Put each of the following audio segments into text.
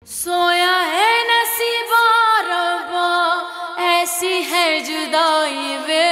सोया है नसीबा रब्बा, ऐसी है जुदाई वे।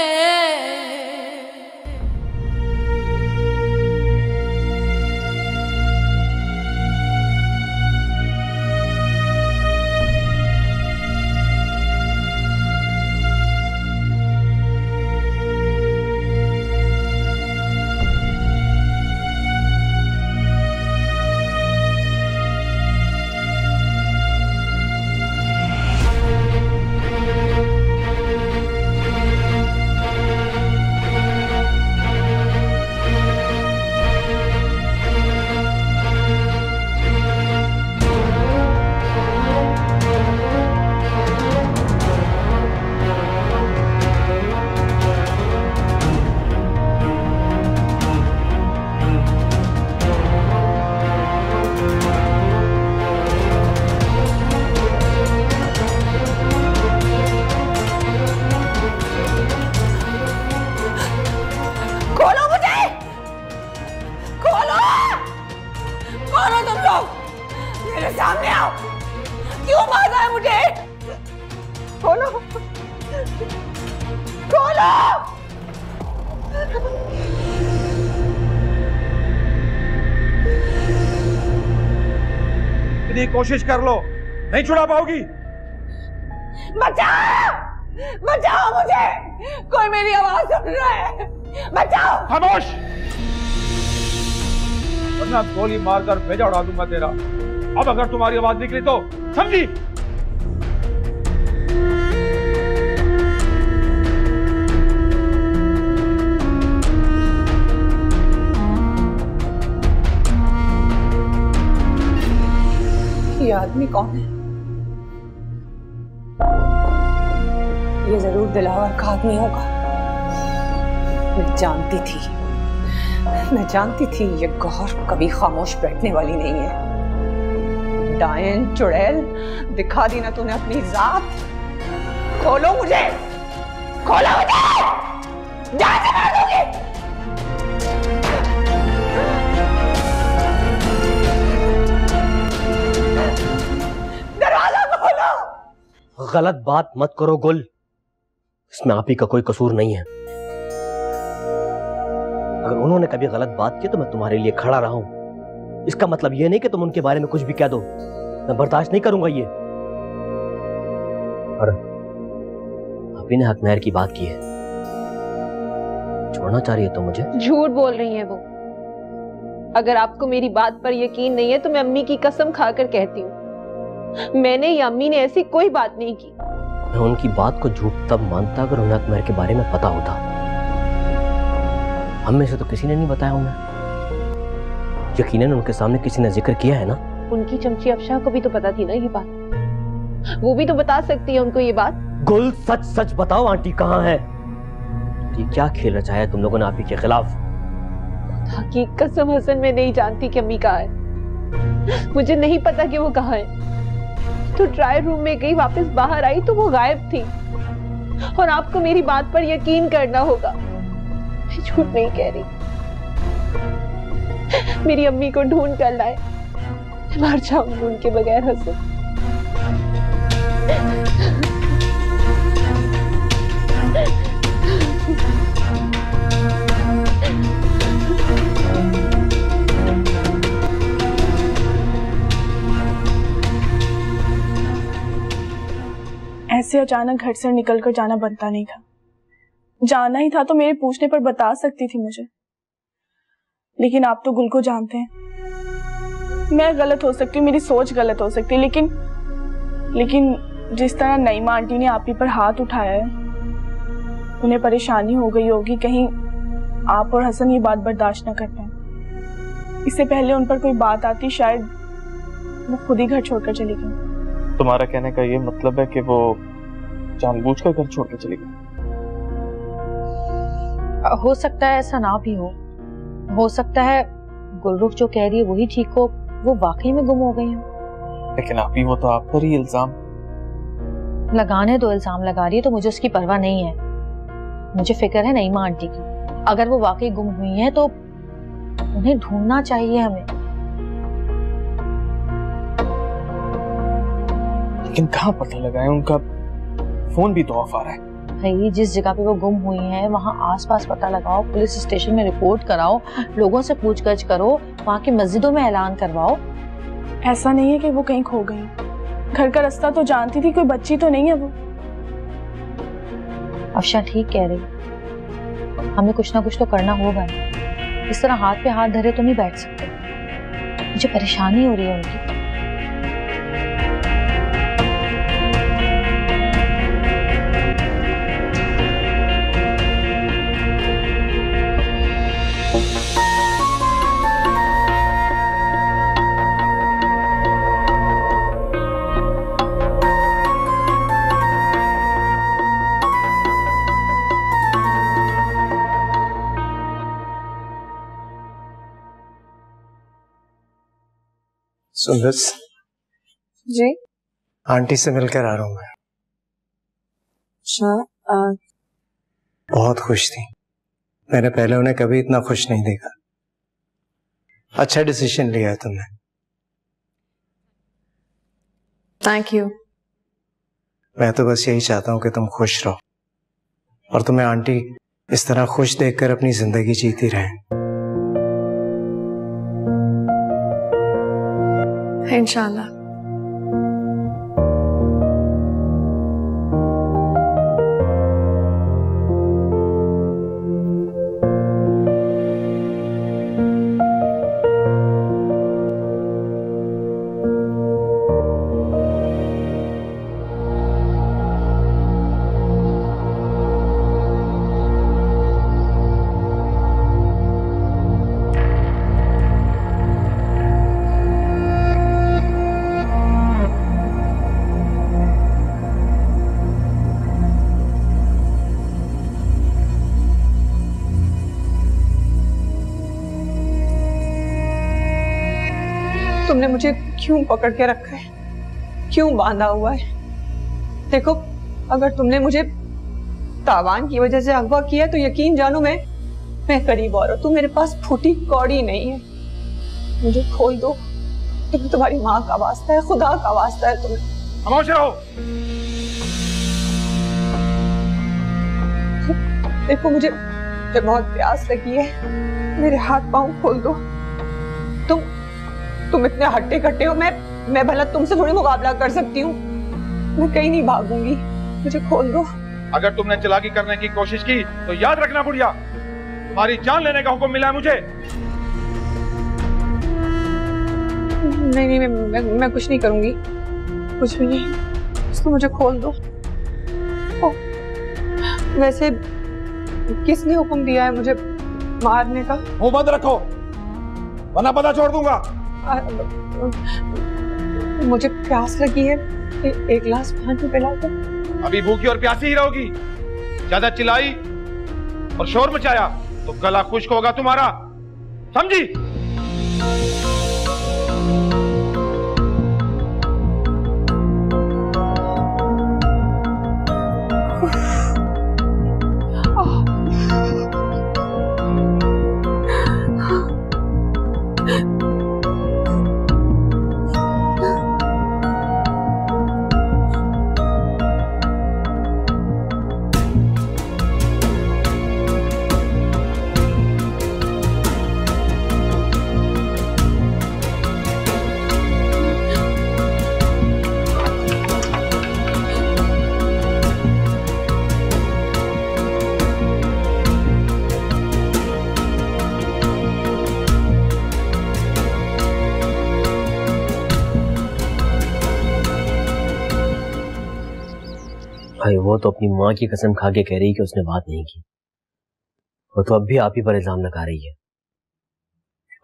सामने आओ, क्यों मारा है मुझे? खोलो, खोलो। इतनी कोशिश कर लो, नहीं छुड़ा पाओगी। बचाओ, बचाओ मुझे, कोई मेरी आवाज सुन रहा है, बचाओ। खामोश, वरना गोली मारकर भेजा उड़ा दूंगा तेरा। अब अगर तुम्हारी आवाज निकली तो समझी। ये आदमी कौन है? ये जरूर दिलावर का आदमी होगा। मैं जानती थी ये गौर कभी खामोश बैठने वाली नहीं है। डायन चुड़ैल, दिखा दी ना तूने अपनी जात। खोलो मुझे, खोलो मुझे, जान से मार दूंगी। दरवाजा खोलो। गलत बात मत करो गुल, इसमें आप ही का कोई कसूर नहीं है। अगर उन्होंने कभी गलत बात की तो मैं तुम्हारे लिए खड़ा रहा हूं। इसका मतलब यह नहीं कि तुम उनके बारे में कुछ भी कह दो, मैं बर्दाश्त नहीं करूंगा ये। और आप ही ने हक महर की बात की है, छोड़ना चाह रही है तो मुझे। झूठ बोल रही है वो। अगर आपको मेरी बात पर यकीन नहीं है तो मैं अम्मी की कसम खाकर कहती हूँ, मैंने या अम्मी ने ऐसी कोई बात नहीं की। मैं उनकी बात को झूठ तब मानता अगर उन्हें हक महर के बारे में पता होता। हम में से तो किसी ने नहीं बताया उन्हें। यकीनन उनके सामने किसी ने जिक्र किया है ना। उनकी चमची अफशा को भी तो पता थी ना ये बात, वो भी तो बता सकती है उनको ये बात। गुल सच सच बताओ आंटी कहाँ है? ये क्या खेल रचाया है तुम लोगों ने आप ही के खिलाफ? की कसम हसन मैं नहीं जानती कि अम्मी कहाँ है। मुझे नहीं पता कि वो कहाँ है। तो ट्रायल रूम में गई, वापस बाहर आई तो वो गायब थी। और आपको मेरी बात पर यकीन करना होगा, मैं झूठ नहीं कह रही। मेरी अम्मी को ढूंढ कर लाए, मर जाऊंगी उनके बगैर हसन। ऐसे अचानक घर से निकलकर जाना बनता नहीं था। जाना ही था तो मेरे पूछने पर बता सकती थी मुझे, लेकिन आप तो गुल को जानते हैं। मैं गलत हो सकती हूँ, मेरी सोच गलत हो सकती है, लेकिन जिस तरह नईमा आंटी ने आप ही पर हाथ उठाया है, उन्हें परेशानी हो गई होगी कहीं आप और हसन ये बात बर्दाश्त न कर पाए। इससे पहले उन पर कोई बात आती, शायद वो खुद ही घर छोड़कर चली गई। तुम्हारा कहने का ये मतलब है कि वो जानबूझकर घर छोड़कर चली गई? हो सकता है ऐसा ना भी हो सकता है गुलरुख जो कह रही है वही ठीक हो, वो वाकई में गुम हो गई हैं। लेकिन आप ही, वो तो आप पर ही इल्जाम लगाने दो। इल्जाम लगा रही है तो मुझे उसकी परवाह नहीं है। मुझे फिक्र है नईमा आंटी की। अगर वो वाकई गुम हुई है तो उन्हें ढूंढना चाहिए हमें। लेकिन कहाँ पता लगाए, उनका फोन भी तो ऑफ आ रहा है। भाई जिस जगह पे वो गुम हुई हैं वहाँ आसपास पता लगाओ, पुलिस स्टेशन में रिपोर्ट कराओ, लोगों से पूछताछ करो, वहाँ की मस्जिदों में ऐलान करवाओ। ऐसा नहीं है कि वो कहीं खो गई, घर का रास्ता तो जानती थी, कोई बच्ची तो नहीं है वो। अफशा ठीक कह रही, हमें कुछ ना कुछ तो करना होगा। इस तरह हाथ पे हाथ धरे तो नहीं बैठ सकते, मुझे परेशानी हो रही है उनकी। सुंदस जी आंटी से मिलकर आ रहा हूँ मैं। बहुत खुश थी, मैंने पहले उन्हें कभी इतना खुश नहीं देखा। अच्छा डिसीजन लिया है तुमने। Thank you. मैं तो बस यही चाहता हूँ कि तुम खुश रहो और तुम्हें आंटी इस तरह खुश देखकर अपनी जिंदगी जीती रहे। इंशाल्लाह। तुमने मुझे क्यों पकड़ के रखा है, क्यों बांधा हुआ है? देखो, अगर तुमने मुझे तावान की वजह से अगवा किया तो यकीन जानो मैं करीब और तुम मेरे पास फूटी कौड़ी नहीं है। मुझे खोल दो, तुम्हारी माँ का वास्ता है, खुदा का वास्ता है, तुम्हें खामोश रहो। देखो, मुझे बहुत प्यास लगी है, मेरे हाथ पांव खोल दो। तुम इतने हट्टे कट्टे हो, मैं भला तुमसे थोड़ी मुकाबला कर सकती हूँ। मैं कहीं नहीं भागूंगी, मुझे खोल दो। अगर तुमने चालाकी करने की कोशिश की तो याद रखना बुढ़िया, तुम्हारी जान लेने का हुक्म मिला है मुझे। नहीं, मैं कुछ नहीं करूंगी, कुछ भी नहीं, इसको मुझे खोल दो। वैसे किसने हुक्म दिया है मुझे मारने का? मुंह बंद रखो वरना पता छोड़ दूंगा। मुझे प्यास लगी है, एक गिलास पानी पिला दो। अभी भूखी और प्यासी ही रहोगी, ज्यादा चिल्लाई और शोर मचाया तो गला खुश्क होगा तुम्हारा, समझी? भाई वो तो अपनी माँ की कसम खा के कह रही कि उसने बात नहीं की, वो तो अब भी आप ही पर इल्जाम लगा रही है।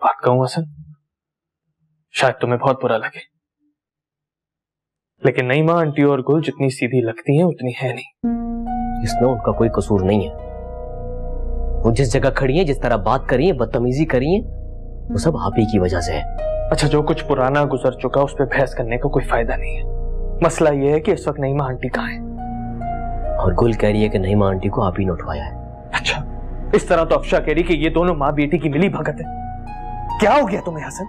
बात कहूँ हसन, शायद तुम्हें बहुत बुरा लगे, लेकिन नईमा आंटी और गुल जितनी सीधी लगती हैं उतनी है नहीं। इसमें उनका कोई कसूर नहीं है। वो जिस जगह खड़ी है, जिस तरह बात करी है, बदतमीजी करी है, वो सब आप ही की वजह से है। अच्छा, जो कुछ पुराना गुजर चुका उस पर बहस करने का कोई फायदा नहीं है। मसला ये है कि इस वक्त नईमा आंटी कहाँ है, और गुल कह रही है कि नईमा आंटी को आप ही ने उठवाया है। अच्छा, इस तरह तो अफशा कह रही कि ये दोनों माँ बेटी की मिली भगत है। क्या हो गया तुम्हें हसन?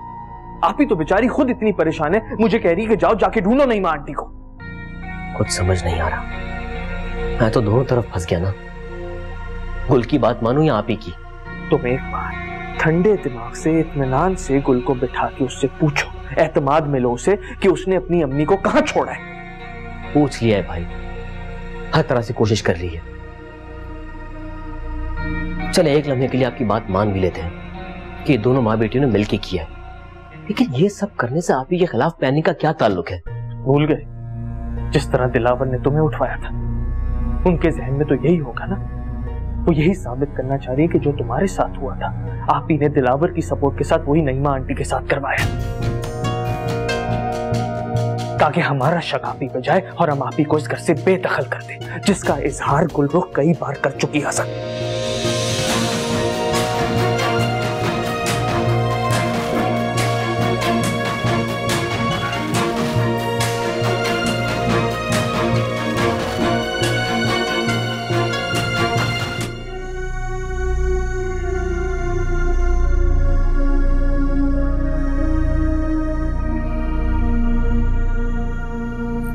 आप ही तो बेचारी खुद इतनी परेशान है, मुझे कह रही कि जाओ जाके ढूंढो नईमा आंटी को। कुछ समझ नहीं आ रहा। मैं तो दोनों तरफ फंस गया ना। गुल की बात मानूं या आप ही की? तुम एक बार ठंडे दिमाग से इत्मीनान से गुल को बिठा के उससे पूछो, एतमाद मिलो उसे कि उसने अपनी अम्मी को कहां छोड़ा है। पूछ लिया है भाई, हर तरह से कोशिश कर रही है। चले एक लम्हे के लिए आपकी बात मान भी लेते हैं कि दोनों माँ बेटियों ने मिलकर किया है, लेकिन ये सब करने से आप ही के खिलाफ पैनिक का क्या ताल्लुक है? भूल गए जिस तरह दिलावर ने तुम्हें उठवाया था? उनके जहन में तो यही होगा ना। वो यही साबित करना चाह रही है कि जो तुम्हारे साथ हुआ था आप ही ने दिलावर की सपोर्ट के साथ वही नईमा आंटी के साथ करवाया, ताकि हमारा शक आप ही पे जाए और हम आप ही को इस घर से बेदखल कर दें, जिसका इजहार गुलरुख कई बार कर चुकी हसन।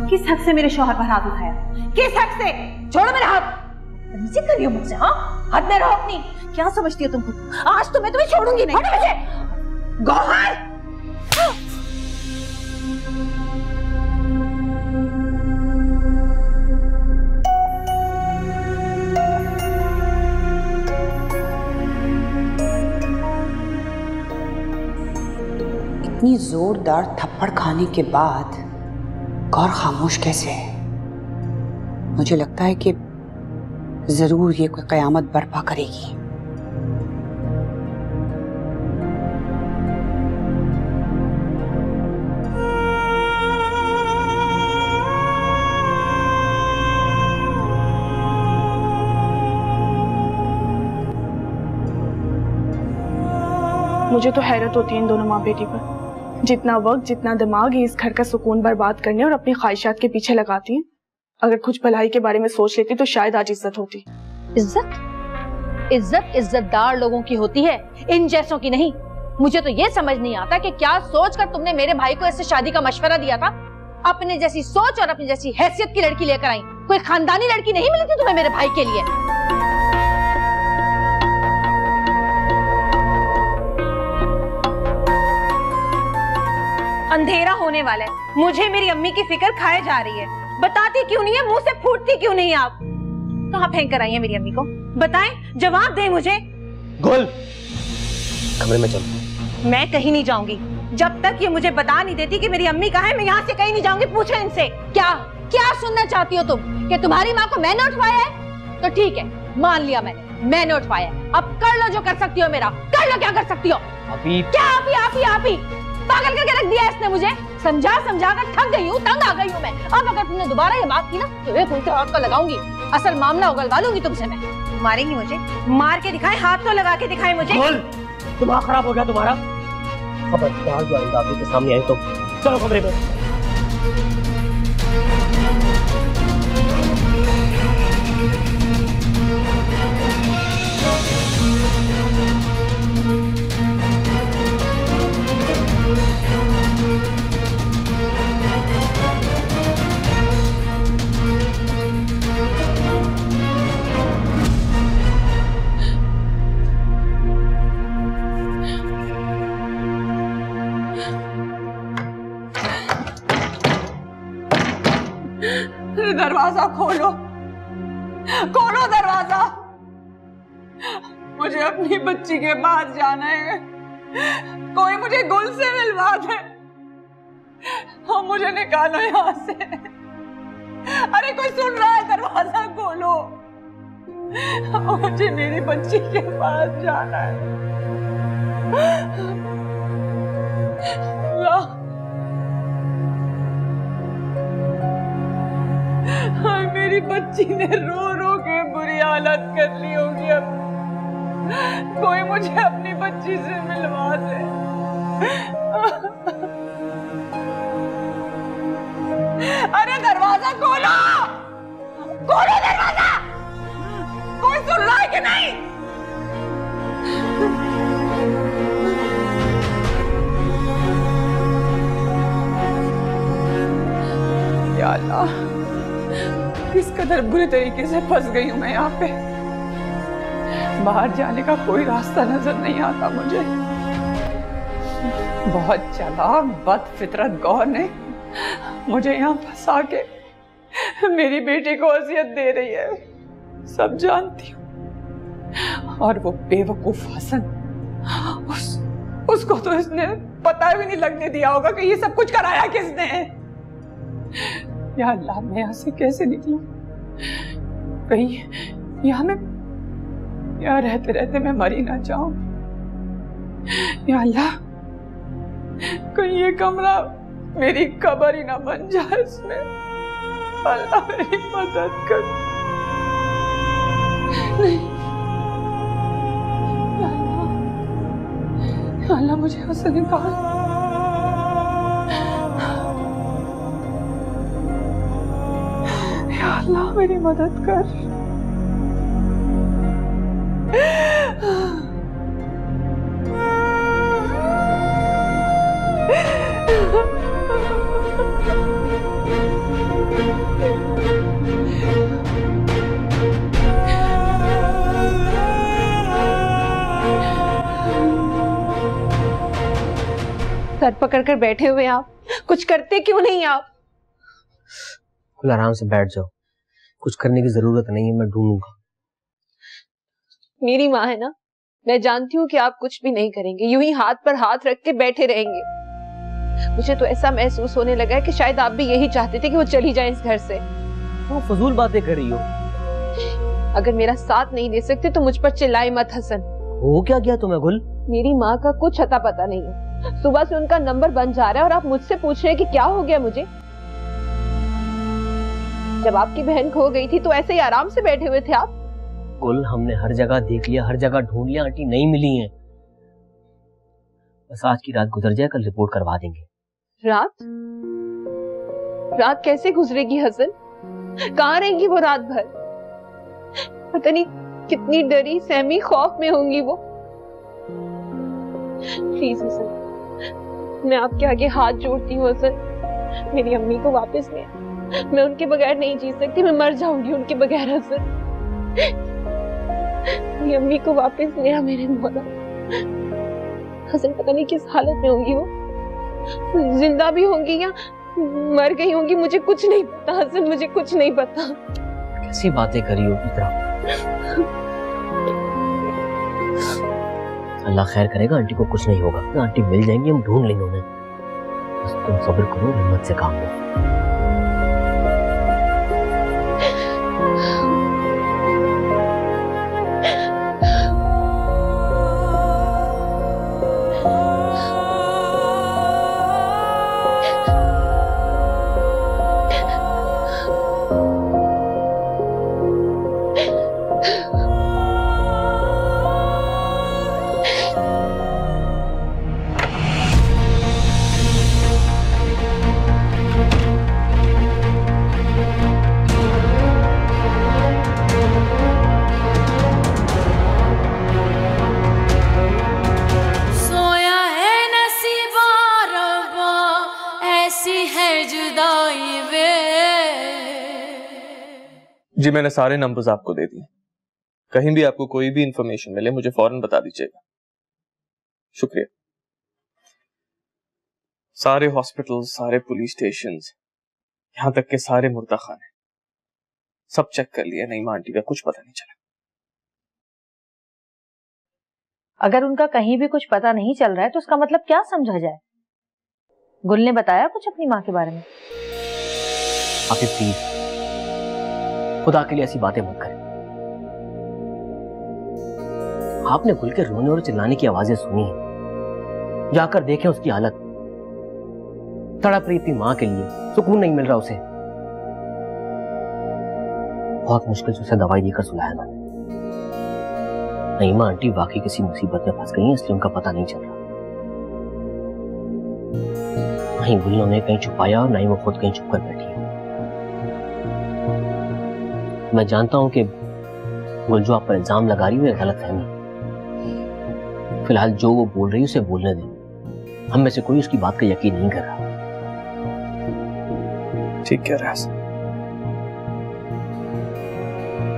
किस हक से मेरे शौहर पर हाथ उठाया? किस हक से? छोड़ो मेरा हाथ। तमीज़ कर रही हो मुझसे? हाँ, हद में रहो अपनी। क्या समझती हो तुम खुद? आज तो मैं तुम्हें छोड़ूंगी नहीं। गौहर! इतनी जोरदार थप्पड़ खाने के बाद गौर खामोश कैसे है? मुझे लगता है कि जरूर ये कोई कयामत बर्पा करेगी। मुझे तो हैरत होती है इन दोनों माँ बेटी पर। जितना वक्त, जितना दिमाग ये इस घर का सुकून बर्बाद करने और अपनी ख्वाहिशात के पीछे लगाती हैं। अगर कुछ भलाई के बारे में सोच लेती तो शायद आज इज्जत होती। इज्जत? इज्जत इज्जतदार लोगों की होती है, इन जैसों की नहीं। मुझे तो ये समझ नहीं आता कि क्या सोचकर तुमने मेरे भाई को इससे शादी का मशवरा दिया था। अपने जैसी सोच और अपनी जैसी हैसियत की लड़की लेकर आई, कोई खानदानी लड़की नहीं मिली थी तुम्हें मेरे भाई के लिए। अंधेरा होने वाला है, मुझे मेरी अम्मी की फिक्र खाए जा रही है। बताती क्यों नहीं है? मुंह से फूटती क्यों नहीं आप? कहाँ फेंक कर आई है मेरी अम्मी को? बताएं, जवाब दें मुझे। गुल, कमरे में चलो। मैं कहीं नहीं जाऊंगी जब तक ये मुझे बता नहीं देती कि मेरी अम्मी कहाँ है। मैं यहाँ से कहीं नहीं जाऊंगी। पूछो इनसे। क्या क्या सुनना चाहती हो तुम? कि तुम्हारी माँ को मैंने उठवाया है? तो ठीक है, मान लिया मैंने उठवाया है। अब कर लो जो कर सकती हो मेरा। कर लो, क्या कर सकती हो? अभी क्या आप ही पागल करके रख दिया इसने मुझे। समझा कर थक गई हूँ, तंग आ गई हूँ मैं। अब अगर तुमने दोबारा ये बात की ना तो एक उल्टे हाथ को लगाऊंगी। असल मामला उगलवा लूंगी तुमसे मैं। मारेंगी मुझे? मार के दिखाए, हाथ तो लगा के दिखाए मुझे। दिमाग खराब हो गया तुम्हारा? खबरदार जो आइंदा आपके सामने आई तो चलो कमरे में। दरवाजा खोलो, खोलो दरवाजा। मुझे अपनी बच्ची के पास जाना है। कोई मुझे गुल से मिलवा दे और मुझे निकालो यहाँ से। अरे कोई सुन रहा है? दरवाजा खोलो, मुझे मेरी बच्ची के पास जाना है। मेरी बच्ची ने रो रो के बुरी हालत कर ली होगी। अब कोई मुझे अपनी बच्ची से मिलवा दे। अरे दरवाजा खोलो, खोलो दरवाजा। कोई सुन रहा है कि नहीं? या अल्लाह, किस कदर बुरे तरीके से फंस गई हूं मैं यहाँ पे। बाहर जाने का कोई रास्ता नजर नहीं आता मुझे। बहुत चालाक बदफितरत गौर ने मुझे यहाँ फंसा के मेरी बेटी को अजियत दे रही है, सब जानती हूँ। और वो बेवकूफ हसन, उसको तो इसने पता भी नहीं लगने दिया होगा कि ये सब कुछ कराया किसने है। या अल्लाह, मैं यहाँ से कैसे निकलूं? कहीं यहाँ में यहाँ रहते रहते मैं मरी ना जाऊं। या अल्लाह, कहीं ये कमरा मेरी कब्र ही ना बन जाए इसमें। अल्लाह मेरी मदद कर। नहीं, या अल्लाह मुझे यहाँ से निकाल। या अल्लाह मेरी मदद कर। सर पकड़ कर बैठे हुए आप, कुछ करते क्यों नहीं आप? कुल आराम से बैठ जाओ, कुछ करने की जरूरत नहीं है, मैं ढूंढूंगा। मेरी माँ है ना, मैं जानती हूँ कि आप कुछ भी नहीं करेंगे, यूं ही हाथ पर हाथ रख के बैठे रहेंगे। मुझे तो ऐसा महसूस होने लगा है कि शायद आप भी यही चाहते थे कि वो चली जाए इस घर से। वो फजूल बातें कर रही हो। अगर मेरा साथ नहीं दे सकते तो मुझ पर चिल्लाए मत हसन। हो क्या गया तुम्हें गुल? मेरी माँ का कुछ अता पता नहीं है। सुबह से उनका नंबर बंद जा रहा है और आप मुझसे पूछ रहे हैं कि क्या हो गया मुझे। जब आपकी बहन खो गई थी तो ऐसे ही आराम से बैठे हुए थे आप। गुल, हमने हर जगह देख लिया, हर जगह ढूंढ लिया, आंटी नहीं मिली हैं। बस आज की रात गुजर जाए, कल रिपोर्ट करवा देंगे। रात? रात कैसे गुजरेगी हसन? कहाँ रहेंगी वो रात भर? पता नहीं कितनी डरी सहमी खौफ में होंगी वो। प्लीज हसन, मैं आपके आगे हाथ जोड़ती हूँ हसन, मेरी अम्मी को वापस ले। मैं उनके बगैर नहीं जी सकती, मैं मर जाऊंगी उनके बगैर हसन। मेरी अम्मी को वापस ले आ मेरे मौला। हसन पता नहीं किस हालत में होंगी वो, जिंदा भी होंगी या मर गई होंगी, मुझे कुछ नहीं पता हसन, मुझे कुछ नहीं पता। कैसी बातें करी हो इतना? अल्लाह खैर करेगा, आंटी को कुछ नहीं होगा, आंटी मिल जाएंगी, हम ढूंढ लेंगे उन्हें। बस तुम सब्र करो, हिम्मत से काम लो। जी मैंने सारे नंबर्स आपको दे दिए। कहीं भी आपको कोई भी इंफॉर्मेशन मिले मुझे फौरन बता दीजिएगा। शुक्रिया। सारे हॉस्पिटल्स, सारे पुलिस स्टेशंस, यहां तक के सारे मुर्दा खाने सब चेक कर लिया, नईमा आंटी का कुछ पता नहीं चला। अगर उनका कहीं भी कुछ पता नहीं चल रहा है तो उसका मतलब क्या समझा जाए? गुल ने बताया कुछ अपनी माँ के बारे में? आप प्लीज खुदा के लिए ऐसी बातें मत करें। आपने गुल के रोने और चिल्लाने की आवाजें सुनी है, जाकर देखें उसकी हालत। तड़प रही थी मां के लिए, सुकून नहीं मिल रहा उसे। बहुत मुश्किल से उसे दवाई देकर सुलाया मैंने। नईमा आंटी वाकई किसी मुसीबत में फंस गई हैं, इसलिए उनका पता नहीं चल रहा। नहीं गुल ने उन्हें कहीं छुपाया और नहीं वो खुद कहीं छुप कर बैठी है। मैं जानता हूं कि गुल जो आप पर इल्जाम लगा रही है गलत फहमी। फिलहाल जो वो बोल रही है उसे बोलने दें। हम में से कोई उसकी बात का यकीन नहीं कर रहा। ठीक कह रहा है।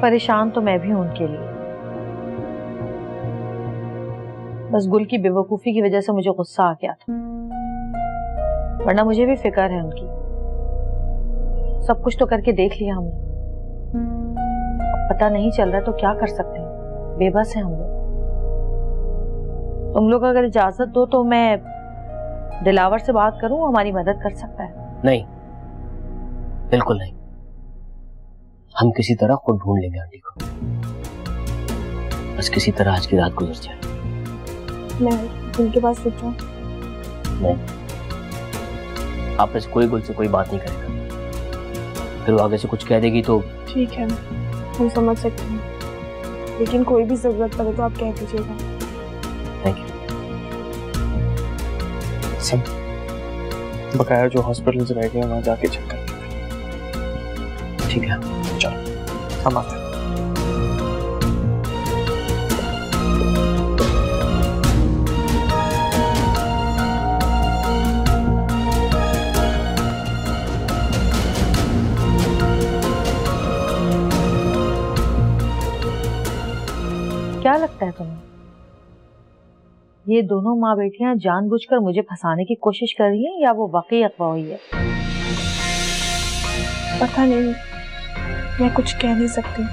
परेशान तो मैं भी हूं उनके लिए। बस गुल की बेवकूफी की वजह से मुझे गुस्सा आ गया था, वरना मुझे भी फिक्र है उनकी। सब कुछ तो करके देख लिया हमने, अब पता नहीं चल रहा तो क्या कर सकते हैं, बेबस है हम लोग। तुम लोग अगर इजाजत दो तो मैं दिलावर से बात करूं, हमारी मदद कर सकता है। नहीं, बिल्कुल नहीं। हम किसी तरह खुद ढूंढ लेंगे आंटी को, बस किसी तरह आज की रात गुजर जाए। मैं उनके पास रुक जाऊं? नहीं, आप में से कोई गुल से कोई बात नहीं करेगा, फिर वो आगे से कुछ कह देगी तो। ठीक है, हम समझ सकते हैं, लेकिन कोई भी जरूरत पड़े तो आप कह दीजिएगा। Thank you. सब बकाया जो हॉस्पिटल्स रह गए वहां जाके चेक कर। ठीक है, चलो हम आते हैं। क्या लगता है तुम्हें, ये दोनों माँ बेटियां जानबूझकर मुझे फंसाने की कोशिश कर रही हैं या वो वाकई अफवाह हुई है? पता नहीं, मैं कुछ कह नहीं सकती।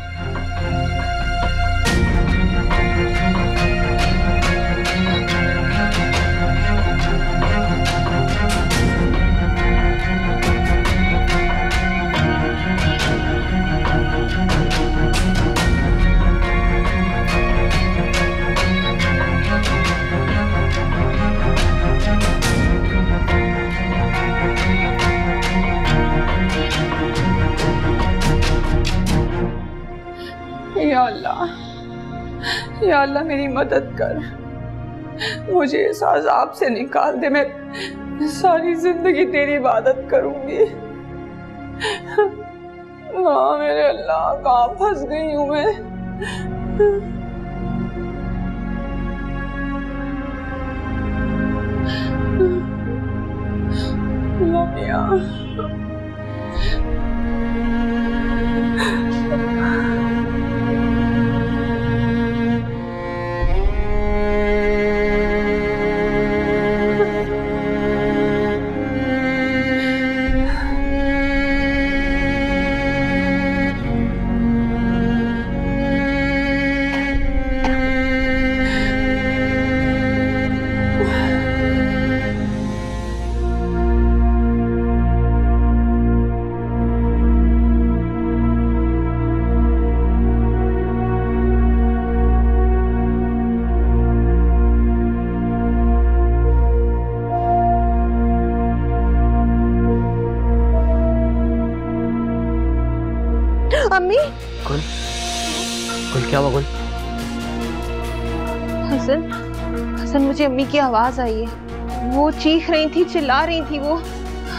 या अल्लाह मेरी मदद कर, मुझे इस अजाब से निकाल दे। मैं सारी जिंदगी तेरी इबादत करूंगी। हाँ मेरे अल्लाह, कहाँ फंस गई हूँ मैं। अम्मी। गुल, गुल क्या हुआ गुल? हसन, मुझे अम्मी की आवाज आई है, वो चीख रही थी, चिल्ला रही थी वो।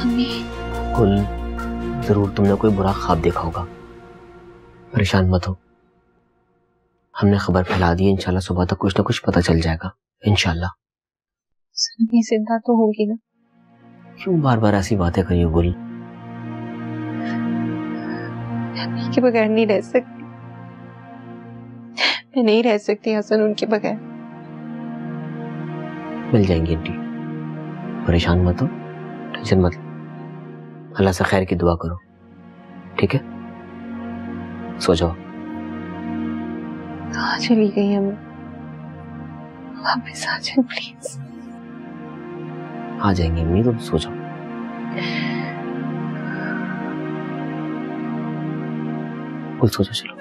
अम्मी। गुल, जरूर तुमने कोई बुरा ख्वाब देखा होगा, परेशान मत हो, हमने खबर फैला दी, इंशाल्लाह सुबह तक कुछ ना कुछ पता चल जाएगा, इंशाल्लाह। अम्मी जिंदा तो होगी ना? क्यों बार बार ऐसी बातें करी हो गुल? अम्मी के बगैर नहीं रह सकती, मैं नहीं रह सकती हसन उनके बगैर। मिल जाएंगी आंटी, परेशान मत हो, टेंशन मत लो, अल्लाह से खैर की दुआ करो, ठीक है? सो जाओ। कहाँ चली गई अम्मी? वापस आ जाओ प्लीज। आ जाएंगे अम्मी, तुम सो जाओ। कुल सो जाओ, चलो।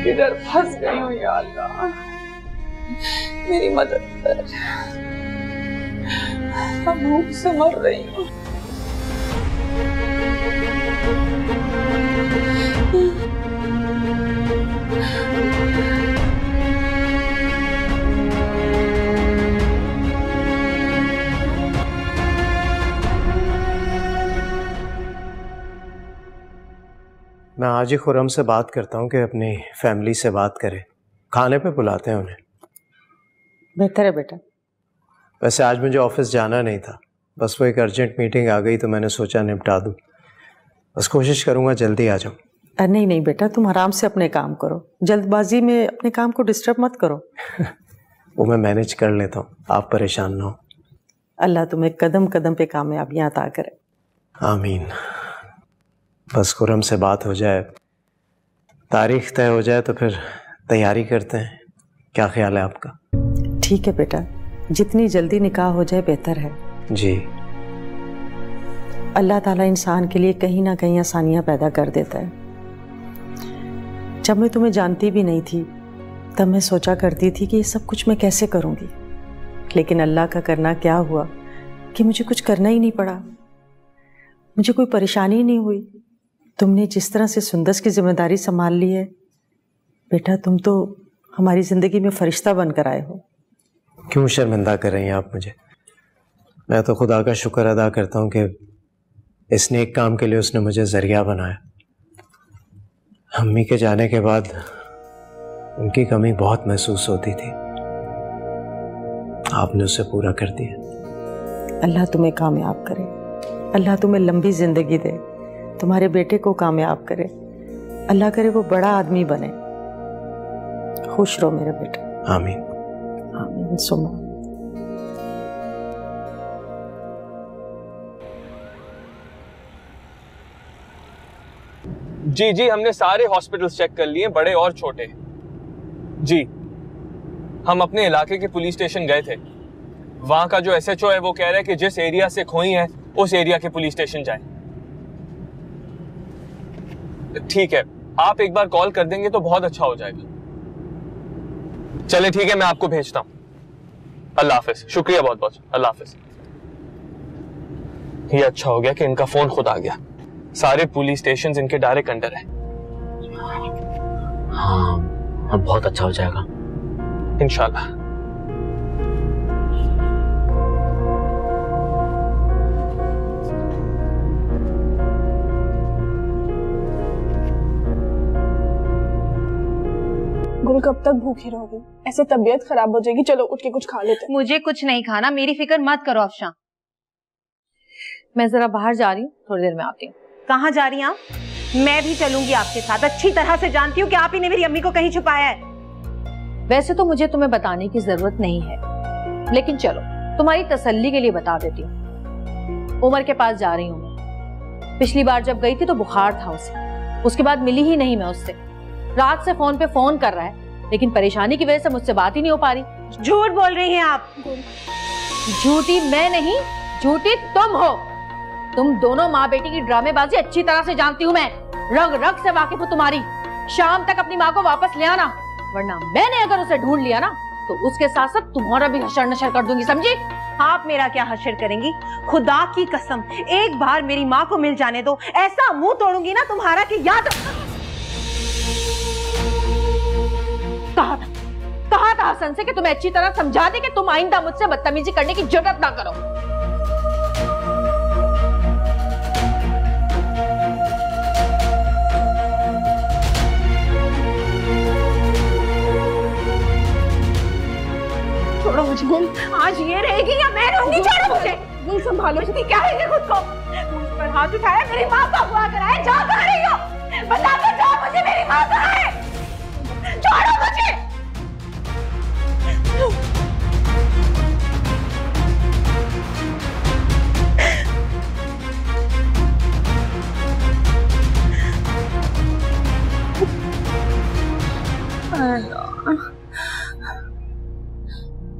किधर फंस गई हूँ या अल्लाह, मेरी मदद कर। मैं भूख से मर रही हूँ। मैं आज ही खुर्रम से बात करता हूँ कि अपनी फैमिली से बात करे, खाने पे बुलाते हैं उन्हें। बेहतर है बेटा। वैसे आज मुझे ऑफिस जाना नहीं था, बस वो एक अर्जेंट मीटिंग आ गई तो मैंने सोचा निपटा दूँ। बस कोशिश करूँगा जल्दी आ जाऊँ। नहीं नहीं बेटा, तुम आराम से अपने काम करो, जल्दबाजी में अपने काम को डिस्टर्ब मत करो। वो मैं मैनेज कर लेता हूँ, आप परेशान ना हो। अल्लाह तुम्हें कदम कदम पे कामयाबियाँ अता करे। आमीन। बस खुर्रम से बात हो जाए, तारीख तय हो जाए तो फिर तैयारी करते हैं। क्या ख्याल है आपका? ठीक है बेटा, जितनी जल्दी निकाह हो जाए बेहतर है। जी। अल्लाह ताला इंसान के लिए कहीं ना कहीं आसानियां पैदा कर देता है। जब मैं तुम्हें जानती भी नहीं थी तब मैं सोचा करती थी कि ये सब कुछ मैं कैसे करूंगी, लेकिन अल्लाह का करना क्या हुआ कि मुझे कुछ करना ही नहीं पड़ा, मुझे कोई परेशानी ही नहीं हुई। तुमने जिस तरह से सुंदस की जिम्मेदारी संभाल ली है बेटा, तुम तो हमारी जिंदगी में फरिश्ता बनकर आए हो। क्यों शर्मिंदा कर रही हैं आप मुझे? मैं तो खुदा का शुक्र अदा करता हूँ कि इस नेक काम के लिए उसने मुझे जरिया बनाया। अम्मी के जाने के बाद उनकी कमी बहुत महसूस होती थी, आपने उसे पूरा कर दिया। अल्लाह तुम्हें कामयाब करे, अल्लाह तुम्हें लंबी जिंदगी दे, तुम्हारे बेटे को कामयाब करे, अल्लाह करे वो बड़ा आदमी बने। खुश रहो मेरा बेटा। आमीन। आमीन सुमा। जी जी, हमने सारे हॉस्पिटल्स चेक कर लिए, बड़े और छोटे। जी, हम अपने इलाके के पुलिस स्टेशन गए थे। वहां का जो एसएचओ है वो कह रहा है कि जिस एरिया से खोई है उस एरिया के पुलिस स्टेशन जाएं। ठीक है, आप एक बार कॉल कर देंगे तो बहुत अच्छा हो जाएगा। चले ठीक है, मैं आपको भेजता हूं। अल्लाह हाफिज। शुक्रिया बहुत बहुत, अल्लाह हाफिज। ये अच्छा हो गया कि इनका फोन खुद आ गया। सारे पुलिस स्टेशन इनके डायरेक्ट अंडर है। हाँ, अब बहुत अच्छा हो जाएगा इंशाल्लाह। गुल, कब तक भूखी रहोगी? ऐसे तबीयत खराब हो जाएगी। चलो उठ के कुछ खा लेते हैं। मुझे कुछ नहीं खाना, मेरी फिक्र मत करो अफशान। मैं जरा बाहर जा रही हूँ, थोड़ी देर में आती हूँ। कहाँ जा रही हैं आप? मैं भी चलूंगी आपके साथ। अच्छी तरह से जानती हूँ कि आप ही ने मेरी अम्मी को कहीं छुपाया है। वैसे तो मुझे तुम्हें बताने की जरूरत नहीं है, लेकिन चलो तुम्हारी तसल्ली के लिए बता देती हूँ। उमर के पास जा रही हूँ मैं। पिछली बार जब गई थी तो बुखार था उसे, उसके बाद मिली ही नहीं मैं उससे। रात से फोन पे फोन कर रहा है, लेकिन परेशानी की वजह से मुझसे बात ही नहीं हो पा रही। झूठ बोल रही हैं आप। झूठी मैं नहीं, झूठी तुम हो। तुम दोनों माँ बेटी की ड्रामेबाजी अच्छी तरह से जानती हूँ मैं, रग रग से वाकिफ हूँ तुम्हारी। शाम तक अपनी माँ को वापस ले आना, वरना मैंने अगर उसे ढूंढ लिया ना तो उसके साथ साथ तुम्हारा भी हशर नशर कर दूंगी, समझी? आप मेरा क्या हशर करेंगी? खुदा की कसम, एक बार मेरी माँ को मिल जाने दो, ऐसा मुंह तोड़ूंगी ना तुम्हारा कि याद। कहा था हसन से कि तुम्हें अच्छी तरह समझा दे कि तुम आइंदा मुझसे बदतमीजी करने की जरूरत ना करो। छोड़ो मुझे, आज ये रहेगी या मैं रहूंगी। छोड़ो मुझे। नहीं संभालो, इसकी क्या है खुद को? मुझ पर हाथ उठाया, मेरी माँ को अगवा कराया। जा कहाँ रही हो? बता कर जाओ मुझे, मेरी माँ कहाँ है? छोड़ो मुझे।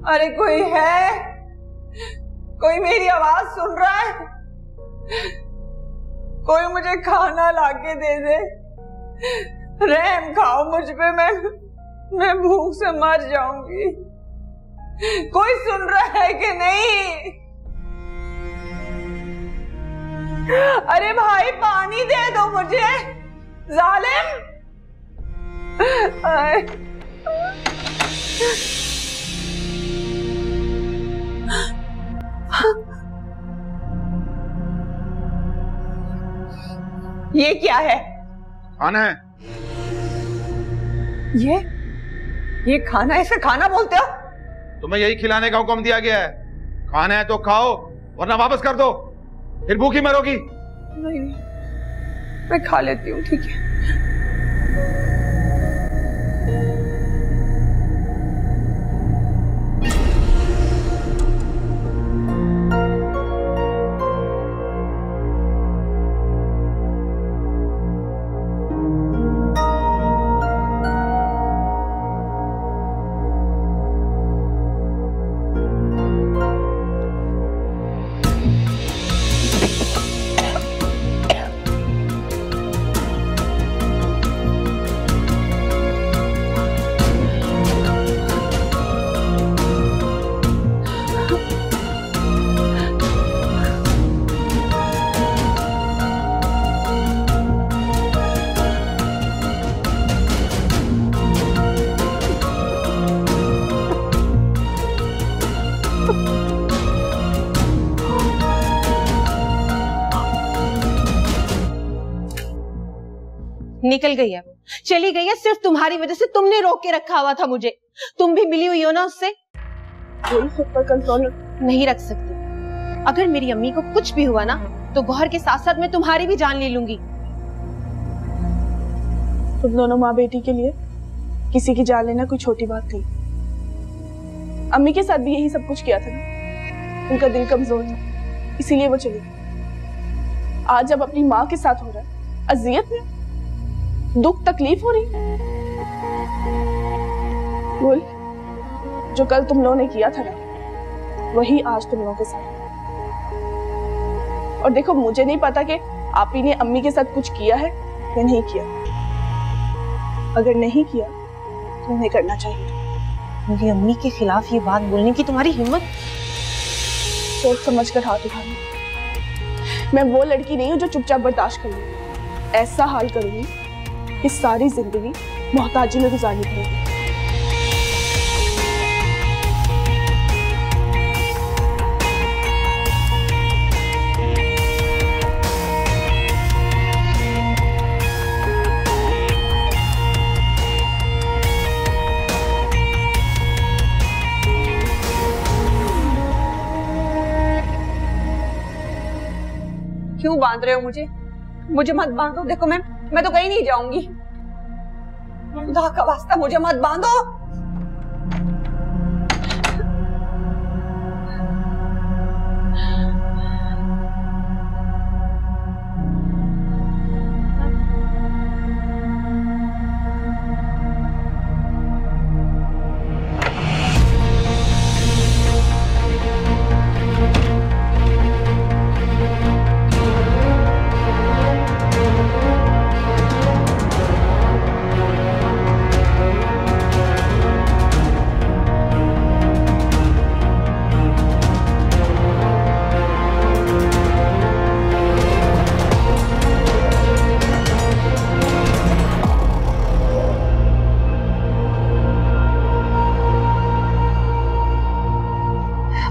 अरे कोई है? कोई मेरी आवाज सुन रहा है? कोई मुझे खाना लाके दे दे। रहम खाओ मुझ पे, मैं भूख से मर जाऊंगी। कोई सुन रहा है कि नहीं? अरे भाई पानी दे दो मुझे, जालिम। ये क्या है? खाना है। ये खाना, इसे खाना बोलते हो? तुम्हें यही खिलाने का हुक्म दिया गया है। खाना है तो खाओ वरना वापस कर दो, फिर भूखी मरोगी। नहीं, मैं खा लेती हूँ, ठीक है। निकल गई है, चली गई है सिर्फ तुम्हारी वजह से। तुमने रोक के रखा हुआ था मुझे, तुम भी मिली हुई हो ना उससे। खुद पर कंट्रोल नहीं रख सकती। अगर मेरी अम्मी को कुछ भी हुआ ना तो गौहर के साथ साथ मैं तुम्हारी भी जान ले लूंगी। तुम दोनों माँ बेटी के लिए किसी की जान लेना कोई छोटी बात नहीं। अम्मी के साथ भी यही सब कुछ किया था ना, उनका दिल कमजोर था इसीलिए वो चली गई। आज जब अपनी माँ के साथ हो रहा है, अजियत में, दुख तकलीफ हो रही, बोल जो कल तुम लोगों ने किया था ना वही आज तुम लोगों के साथ। और देखो मुझे नहीं पता कि आप ही ने अम्मी के साथ कुछ किया है या नहीं किया। अगर नहीं किया तो नहीं करना चाहिए। मेरी अम्मी के खिलाफ ये बात बोलने की तुम्हारी हिम्मत? सोच समझ कर हाथ उठाना। मैं वो लड़की नहीं हूं जो चुपचाप बर्दाश्त कर लूंगी। ऐसा हाल करूंगी कि सारी जिंदगी मोहताजी में गुजारनी पड़ेगी। क्यों बांध रहे हो मुझे? मुझे मत बांधो। देखो मैं तो कहीं नहीं जाऊंगी। खुदा का वास्ता मुझे मत बांधो।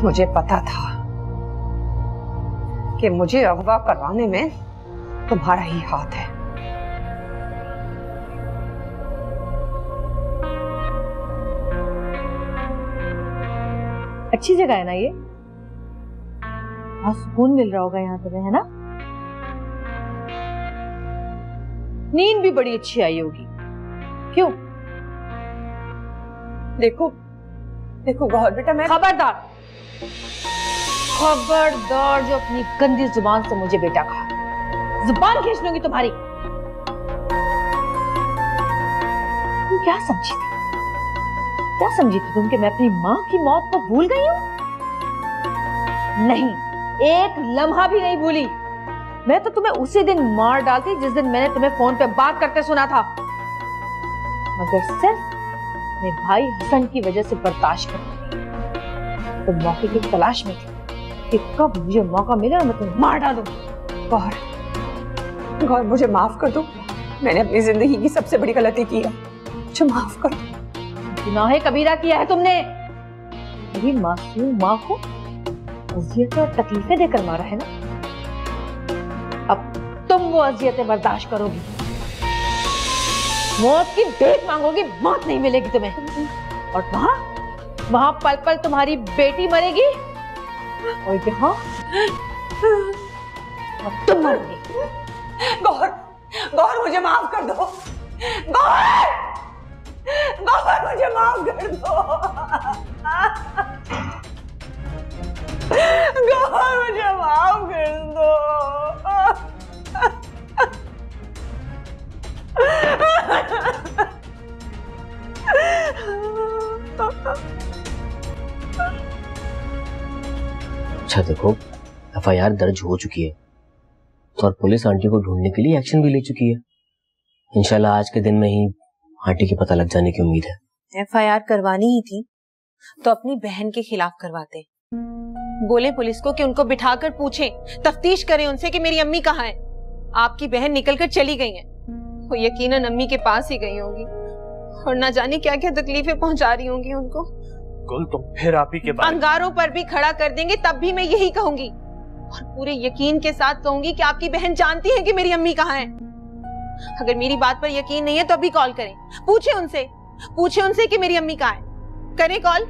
मुझे पता था कि मुझे अगवा करवाने में तुम्हारा ही हाथ है। अच्छी जगह है ना ये? बहुत सुकून मिल रहा होगा यहाँ तुम्हें, है ना? नींद भी बड़ी अच्छी आई होगी। क्यों? देखो गौहर बेटा, मैं खबरदार जो अपनी गंदी जुबान से मुझे बेटा कहा, जुबान खींच लूंगी तुम्हारी। तुम क्या समझी थी तुम कि मैं अपनी माँ की मौत को भूल गई हूँ? नहीं, एक लम्हा भी नहीं भूली। मैं तो तुम्हें उसी दिन मार डालती जिस दिन मैंने तुम्हें फोन पे बात करते सुना था। मगर सिर्फ मेरे भाई हसन की वजह से बर्दाश्त कर, तो मौके की तलाश में थी कि कब मुझे मौका मिले और मैं तुम्हें मार डालूं। गौर, मुझे माफ कर दो, मैंने अपनी जिंदगी की सबसे बड़ी गलती की है, मुझे माफ कर दो। गुनाह कबीरा किया है तुमने, मेरी मासूम माँ को अजियतें और तकलीफें देकर मारा है ना। अब तुम वो अजियतें बर्दाश्त करोगी, मौत की भीख मांगोगी, मौत नहीं मिलेगी तुम्हें। और वहां पल पल तुम्हारी बेटी मरेगी और यहाँ तुम मरोगी। गौर, मुझे माफ कर दो। गौर, मुझे माफ कर दो। गौर, मुझे माफ कर दो। अच्छा देखो, एफआईआर दर्ज हो चुकी है और पुलिस आंटी को ढूंढने के लिए एक्शन भी ले चुकी है। इंशाल्लाह आज के दिन में ही आंटी के पता लग जाने की उम्मीद है। एफआईआर करवानी ही थी तो अपनी बहन के खिलाफ करवाते। बोले पुलिस को कि उनको बिठाकर पूछें, तफ्तीश करें उनसे कि मेरी अम्मी कहाँ है। आपकी बहन निकलकर चली गई है, वो यकीनन अम्मी के पास ही गई होंगी और ना जाने क्या क्या तकलीफें पहुंचा रही होंगी उनको। गुल, तुम फिर आप ही के बारे अंगारों पर भी खड़ा कर देंगे तब भी मैं यही कहूंगी और पूरे यकीन के साथ कहूंगी कि आपकी बहन जानती है कि मेरी अम्मी कहाँ है। अगर मेरी बात पर यकीन नहीं है तो अभी कॉल करें, पूछे उनसे कि मेरी अम्मी कहाँ है। करें कॉल।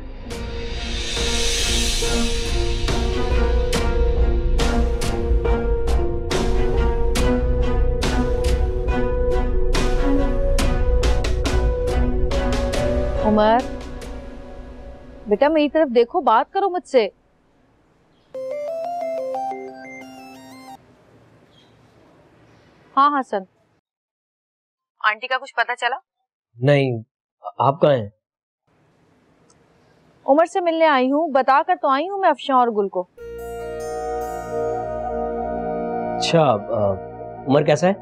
उमर बेटा, मेरी तरफ देखो, बात करो मुझसे। हाँ हसन, आंटी का कुछ पता चला? नहीं, आप कहाँ हैं? उमर से मिलने आई हूँ, बताकर तो आई हूँ मैं अफशां और गुल को। अच्छा, उमर कैसा है?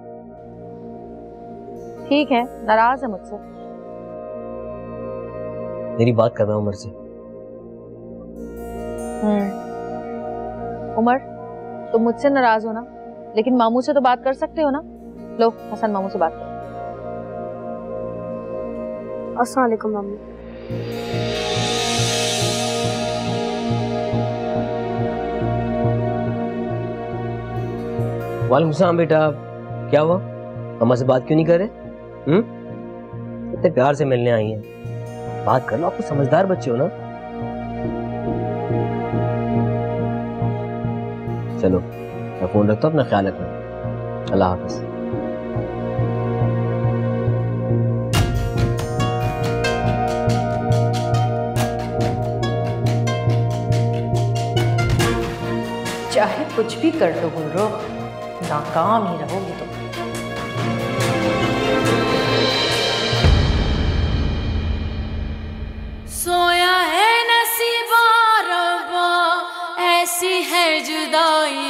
ठीक है, नाराज है मुझसे। मेरी बात कर रहा हूँ उमर से। उमर, तुम मुझसे नाराज हो ना, लेकिन मामू से तो बात कर सकते हो ना। लो हसन, मामू से बात करो। अस्सलाम वालेकुम मम्मी। वालेकुम सलाम बेटा, क्या हुआ? अम्मा से बात क्यों नहीं कर रहे? इतने प्यार से मिलने आई हैं, बात कर लो, आप तो समझदार बच्चे हो ना। चलो मैं फोन रखता हूँ, अपना ख्याल रखना। अल्लाह हाफिज। चाहे कुछ भी कर लो गुलरो, नाकाम ही रहोगी तुम। सोया है नसीबा रब्बा, ऐसी है जुदाई